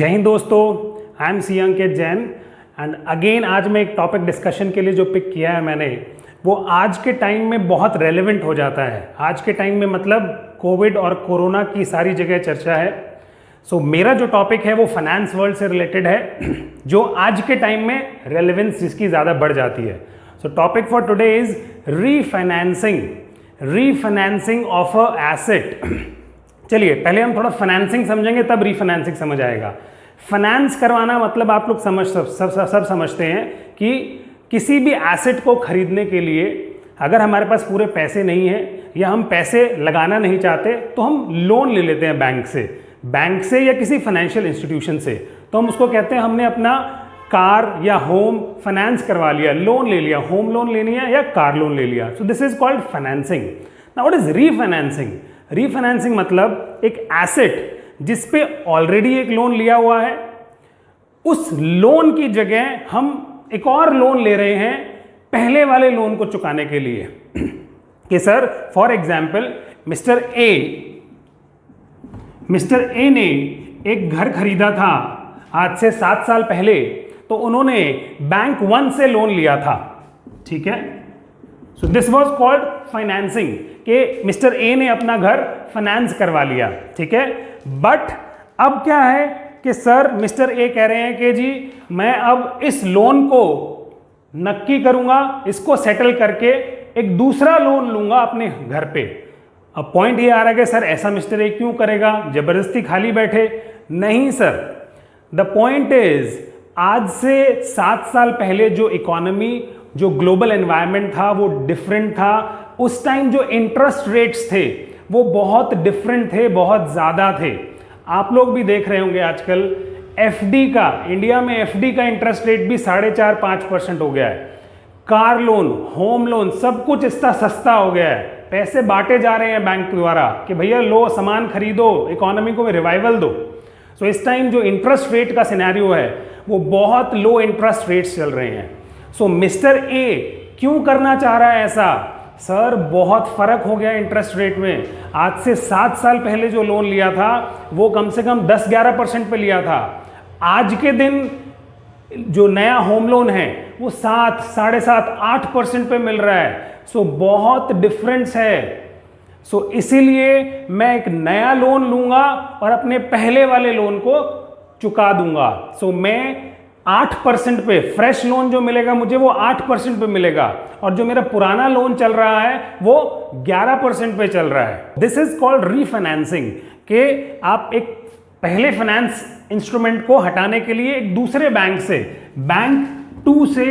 जय हिंद दोस्तों, I am C Ankit Jain and again आज मैं एक टॉपिक डिस्कशन के लिए जो पिक किया है मैंने वो आज के टाइम में बहुत रेलेवेंट हो जाता है। आज के टाइम में मतलब कोविड और कोरोना की सारी जगह चर्चा है। सो मेरा जो टॉपिक है वो फाइनेंस वर्ल्ड से रिलेटेड है जो आज के टाइम में रेलेवेंस जिसकी ज़्यादा बढ़ जाती है। सो topic for today is refinancing of a asset. चलिए पहले हम थोड़ा फाइनेंसिंग समझेंगे तब रीफाइनेंसिंग समझ आएगा। फाइनेंस करवाना मतलब आप लोग सब समझते हैं कि किसी भी एसेट को खरीदने के लिए अगर हमारे पास पूरे पैसे नहीं है या हम पैसे लगाना नहीं चाहते तो हम लोन ले लेते हैं बैंक से या किसी फाइनेंशियल इंस्टीट्यूशन से। तो हम उसको कहते हैं हमने अपना कार या होम फाइनेंस करवा लिया, लोन ले लिया, होम लोन ले लिया या कार लोन ले लिया। So this is called financing. Now what is refinancing? Refinancing मतलब एक एसेट जिस पे ऑलरेडी एक लोन लिया हुआ है, उस लोन की जगह हम एक और लोन ले रहे हैं पहले वाले लोन को चुकाने के लिए। कि sir for example mister A ने एक घर खरीदा था आज से 7 साल पहले, तो उन्होंने बैंक 1 से लोन लिया था, ठीक है। So this was called financing कि मिस्टर ए ने अपना घर फाइनेंस करवा लिया, ठीक है। बट अब क्या है कि सर मिस्टर ए कह रहे हैं कि जी मैं अब इस लोन को नक्की करूंगा, इसको सेटल करके एक दूसरा लोन लूंगा अपने घर पे। अब पॉइंट ये आ रहा है कि सर ऐसा मिस्टर ए क्यों करेगा, जबरदस्ती खाली बैठे? नहीं सर, द पॉइंट इज आज से 7 साल पहले जो इकोनॉमी, जो ग्लोबल एनवायरनमेंट था वो डिफरेंट था। उस टाइम जो इंटरेस्ट रेट्स थे वो बहुत डिफरेंट थे, बहुत ज़्यादा थे। आप लोग भी देख रहे होंगे आजकल एफडी का, इंडिया में एफडी का इंटरेस्ट रेट भी 4.5-5% हो गया है। कार लोन, होम लोन, सब कुछ इतना सस्ता हो गया है। पैसे बांटे जा रहे हैं बैंक द्वारा कि भैया लो सामान खरीदो, इकोनॉमी को रिवाइवल दो। सो इस टाइम जो इंटरेस्ट रेट का सिनेरियो है वो बहुत लो इंटरेस्ट रेट्स चल रहे हैं। सो मिस्टर ए क्यों करना चाह रहा है ऐसा? सर बहुत फर्क हो गया इंटरेस्ट रेट में। आज से 7 साल पहले जो लोन लिया था वो कम से कम 10-11% पे लिया था। आज के दिन जो नया होम लोन है वो 7, 7.5, 8% पे मिल रहा है। सो बहुत डिफरेंस है। सो इसीलिए मैं एक नया लोन लूंगा और अपने पहले वाले लोन को चुका दूंगा। सो मैं 8% पे फ्रेश लोन जो मिलेगा मुझे वो 8% पे मिलेगा और जो मेरा पुराना लोन चल रहा है वो 11% पे चल रहा है। दिस इज कॉल्ड रीफाइनेंसिंग कि आप एक पहले फाइनेंस इंस्ट्रूमेंट को हटाने के लिए एक दूसरे बैंक से, बैंक 2 से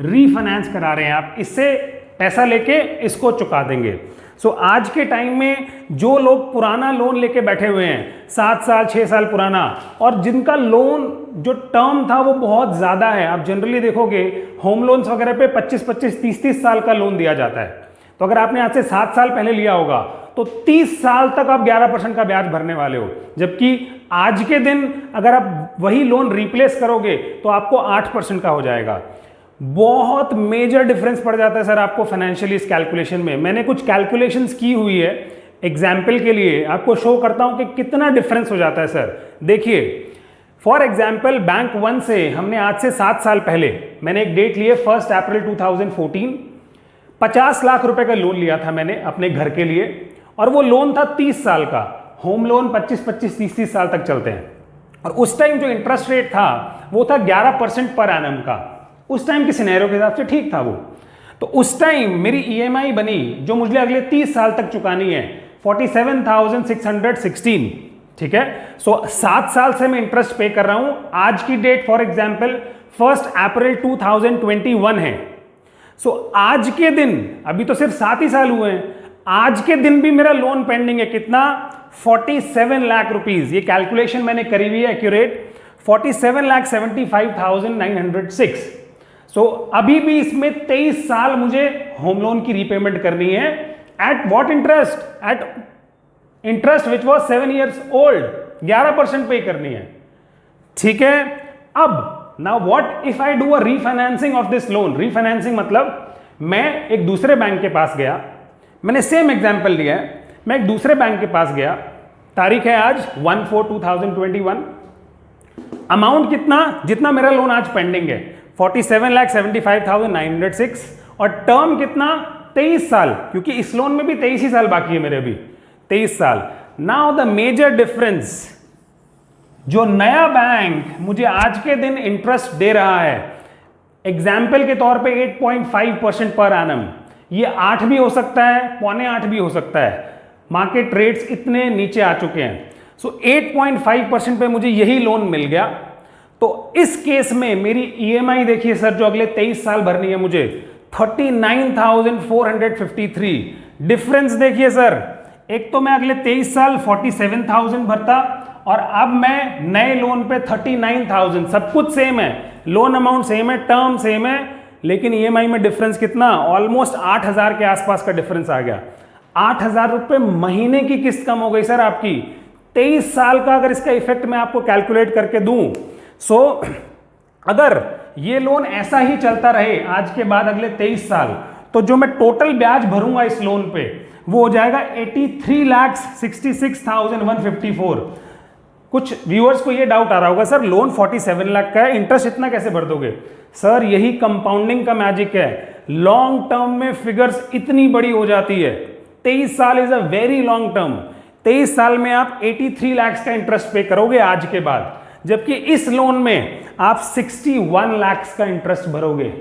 रीफाइनेंस करा रहे हैं। आप इससे पैसा लेके इसको चुका देंगे। सो आज के टाइम में जो लोग पुराना लोन लेके बैठे हुए हैं 7 साल 6 साल पुराना, और जिनका लोन जो टर्म था वो बहुत ज़्यादा है, आप जनरली देखोगे होम लोन्स वगैरह पे 25-25, 30-30 साल का लोन दिया जाता है। तो अगर आपने आज से 7 साल पहले लिया होगा तो 30 साल तक आप 11% का ब्याज भरने वाले हो, जबकि आज के दिन अगर आप वही लोन रिप्लेस करोगे तो आपको 8% का हो जाएगा। बहुत मेजर डिफरेंस पड़ जाता है सर आपको फाइनेंशियली इस कैलकुलेशन में। मैंने कुछ कैलकुलेशंस की हुई है, एग्जाम्पल के लिए आपको शो करता हूं कि कितना डिफरेंस हो जाता है सर। देखिए फॉर एग्जाम्पल बैंक 1 से हमने आज से 7 साल पहले, मैंने एक डेट ली है 1 अप्रैल 2014, 50 लाख रुपए का लोन लिया था मैंने अपने घर के लिए, और वो लोन था 30 साल का। होम लोन 25-25, 30-30 साल तक चलते हैं। और उस टाइम जो इंटरेस्ट रेट था वो था 11% पर एनम का। उस टाइम के सिनेरियो के हिसाब से ठीक था वो। तो उस टाइम मेरी ईएमआई बनी जो मुझे अगले 30 साल तक चुकानी है 47,616, ठीक है। सो 7 साल से मैं इंटरेस्ट पे कर रहा हूं। आज की डेट फॉर एग्जांपल 1 अप्रैल 2021 है। सो आज के दिन, अभी तो सिर्फ 7 ही साल हुए हैं, आज के दिन भी मेरा लोन पेंडिंग है। कितना? 47 लाख रुपीज। ये कैलकुलेशन मैंने करी हुई है एक्यूरेट, 47,75,906। सो अभी भी इसमें 23 साल मुझे होम लोन की रीपेमेंट करनी है। At what interest? At interest which was 7 years old, 11% पे करनी है, ठीक है। अब now what if I do a refinancing of this loan? Refinancing मतलब मैं एक दूसरे बैंक के पास गया, मैंने सेम एग्जांपल लिया है, मैं एक दूसरे बैंक के पास गया, तारीख है आज 1/4/2021, अमाउंट कितना, जितना मेरा लोन आज पेंडिंग है 47,75,906, और टर्म कितना 23 साल, क्योंकि इस लोन में भी 23 ही साल बाकी है मेरे अभी, 23 साल। नाउ द मेजर डिफरेंस, जो नया बैंक मुझे आज के दिन इंटरेस्ट दे रहा है, एग्जाम्पल के तौर पे 8.5% पर एनम, ये 8 भी हो सकता है, 7.25 भी हो सकता है, मार्केट रेट्स इतने नीचे आ चुके हैं। सो 8.5% पे मुझे यही लोन मिल गया। तो इस केस में मेरी ईएमआई देखिए सर, जो अगले 23 साल भरनी है मुझे, 39,453। डिफरेंस देखिए सर, एक तो मैं अगले 23 साल 47,000 भरता, और अब मैं नए लोन पे 39,000, सब कुछ सेम है, लोन अमाउंट सेम है, टर्म सेम है, लेकिन ईएमआई में डिफरेंस कितना, ऑलमोस्ट 8,000 के आसपास का डिफरेंस आ गया। 8,000 रुपये महीने की किस्त कम हो गई सर आपकी। 23 साल का अगर इसका इफेक्ट मैं आपको कैलकुलेट करके दूं, सो अगर ये लोन ऐसा ही चलता रहे आज के बाद अगले 23 साल, तो जो मैं टोटल ब्याज भरूंगा इस लोन पे वो हो जाएगा 83,66,154। कुछ व्यूअर्स को ये डाउट आ रहा होगा, सर लोन 47 लाख का है, इंटरेस्ट इतना कैसे भर दोगे? सर यही कंपाउंडिंग का मैजिक है, लॉन्ग टर्म में फिगर्स इतनी बड़ी हो जाती है। 23 साल is a very long term. 23 साल में आप 83 लाख का इंटरेस्ट पे करोगे आज के बाद, जबकि इस लोन में आप 61 लाख का इंटरेस्ट भरोगे।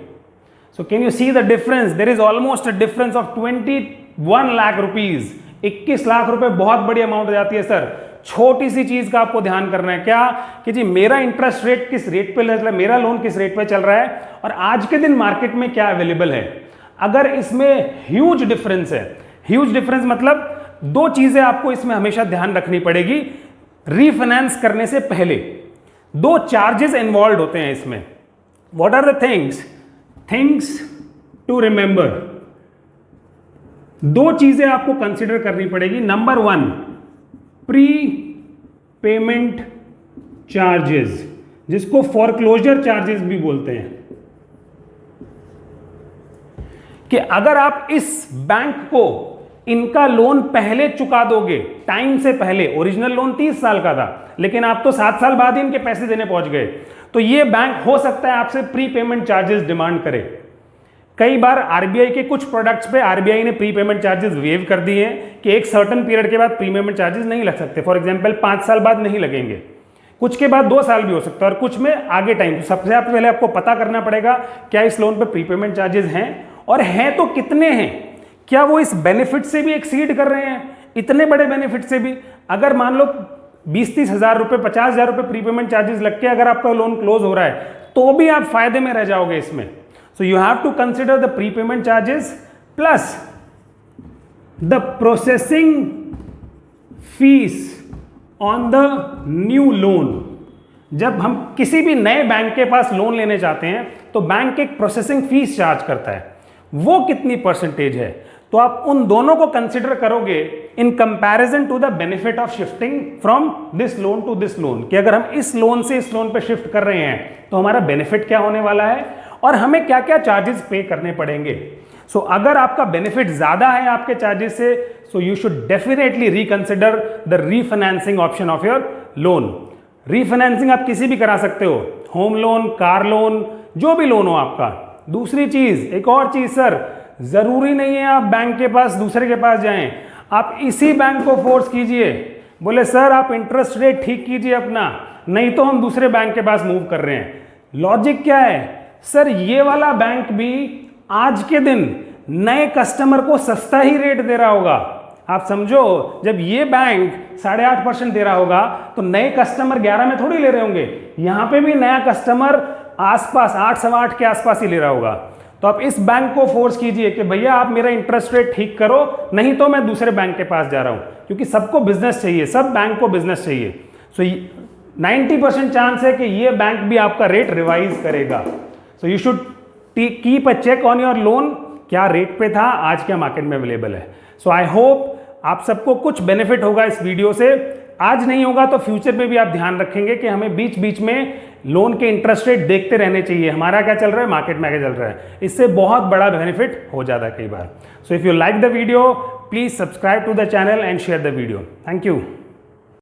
So can you see the difference? There is almost a difference of 21 lakh rupees. 21 lakh रुपए बहुत बड़ी अमाउंट हो जाती है सर। छोटी सी चीज का आपको ध्यान करना है, क्या कि जी मेरा इंटरेस्ट रेट किस रेट पे चल रहा है, मेरा लोन किस रेट पे चल रहा है, और आज के दिन मार्केट में क्या अवेलेबल है। अगर इसमें ह्यूज डिफरेंस है, ह्यूज डिफरेंस मतलब दो चीजें आपको इसमें हमेशा ध्यान रखनी पड़ेगी। रीफाइनेंस करने से पहले दो चार्जेस इन्वॉल्व होते हैं इसमें। What are the things to remember? दो चीजें आपको कंसिडर करनी पड़ेगी। नंबर 1, प्री पेमेंट चार्जेस, जिसको फॉरक्लोजर चार्जेस भी बोलते हैं, कि अगर आप इस बैंक को इनका लोन पहले चुका दोगे, टाइम से पहले, ओरिजिनल लोन 30 साल का था लेकिन आप तो 7 साल बाद ही इनके पैसे देने पहुंच गए, तो ये बैंक हो सकता है आपसे प्री पेमेंट चार्जेस डिमांड करे। कई बार आरबीआई के कुछ प्रोडक्ट्स पे आरबीआई ने प्री पेमेंट चार्जेस वेव कर दिए हैं कि एक सर्टेन पीरियड के बाद प्री पेमेंट चार्जेस नहीं लग सकते। फॉर एग्जांपल 5 साल बाद नहीं लगेंगे, कुछ के बाद 2 साल भी हो सकता है, और कुछ में आगे टाइम। तो सबसे पहले आपको पता करना पड़ेगा क्या इस लोन पे प्री पेमेंट चार्जेस हैं, और हैं तो कितने हैं, क्या वो इस बेनिफिट से भी एक्सीड कर रहे हैं, इतने बड़े बेनिफिट से भी। अगर मान लो 20-30 हज़ार रुपये, 50 हज़ार रुपये प्री पेमेंट चार्जेस लग के अगर आपका लोन क्लोज हो रहा है, तो भी आप फायदे में रह जाओगे इसमें। So you have to consider the prepayment charges plus the processing fees on the new loan. जब हम किसी भी नए बैंक के पास लोन लेने जाते हैं तो बैंक एक प्रोसेसिंग फीस चार्ज करता है, वो कितनी परसेंटेज है, तो आप उन दोनों को कंसिडर करोगे in comparison to the benefit of shifting from this loan to this loan, कि अगर हम इस लोन से इस लोन पे शिफ्ट कर रहे हैं तो हमारा बेनिफिट क्या होने वाला है और हमें क्या क्या चार्जेस पे करने पड़ेंगे। सो अगर आपका बेनिफिट ज्यादा है आपके चार्जेस से, सो you should definitely reconsider the refinancing option of your loan. Refinancing आप किसी भी करा सकते हो, होम लोन, कार लोन, जो भी लोन हो आपका। दूसरी चीज, एक और चीज सर, जरूरी नहीं है आप बैंक के पास दूसरे के पास जाएं, आप इसी बैंक को फोर्स कीजिए, बोले सर आप इंटरेस्ट रेट ठीक कीजिए अपना, नहीं तो हम दूसरे बैंक के पास मूव कर रहे हैं। लॉजिक क्या है सर, ये वाला बैंक भी आज के दिन नए कस्टमर को सस्ता ही रेट दे रहा होगा। आप समझो, जब ये बैंक 8.5% दे रहा होगा तो नए कस्टमर 11 में थोड़ी ले रहे होंगे, यहां पे भी नया कस्टमर आसपास 8, 8.25 के आसपास ही ले रहा होगा। तो आप इस बैंक को फोर्स कीजिए कि भैया आप मेरा इंटरेस्ट रेट ठीक करो, नहीं तो मैं दूसरे बैंक के पास जा रहा हूं, क्योंकि सबको बिजनेस चाहिए, सब बैंक को बिजनेस चाहिए। सो 90% चांस है कि ये बैंक भी आपका रेट रिवाइज करेगा। So you should keep a check on your loan, क्या रेट पे था, आज क्या मार्केट में अवेलेबल है। सो आई होप आप सबको कुछ बेनिफिट होगा इस वीडियो से। आज नहीं होगा तो फ्यूचर में भी आप ध्यान रखेंगे कि हमें बीच बीच में लोन के इंटरेस्ट रेट देखते रहने चाहिए, हमारा क्या चल रहा है, मार्केट में क्या चल रहा है, इससे बहुत बड़ा बेनिफिट हो जाता है कई बार। So if you like the video, please subscribe to the channel and share the video. Thank you.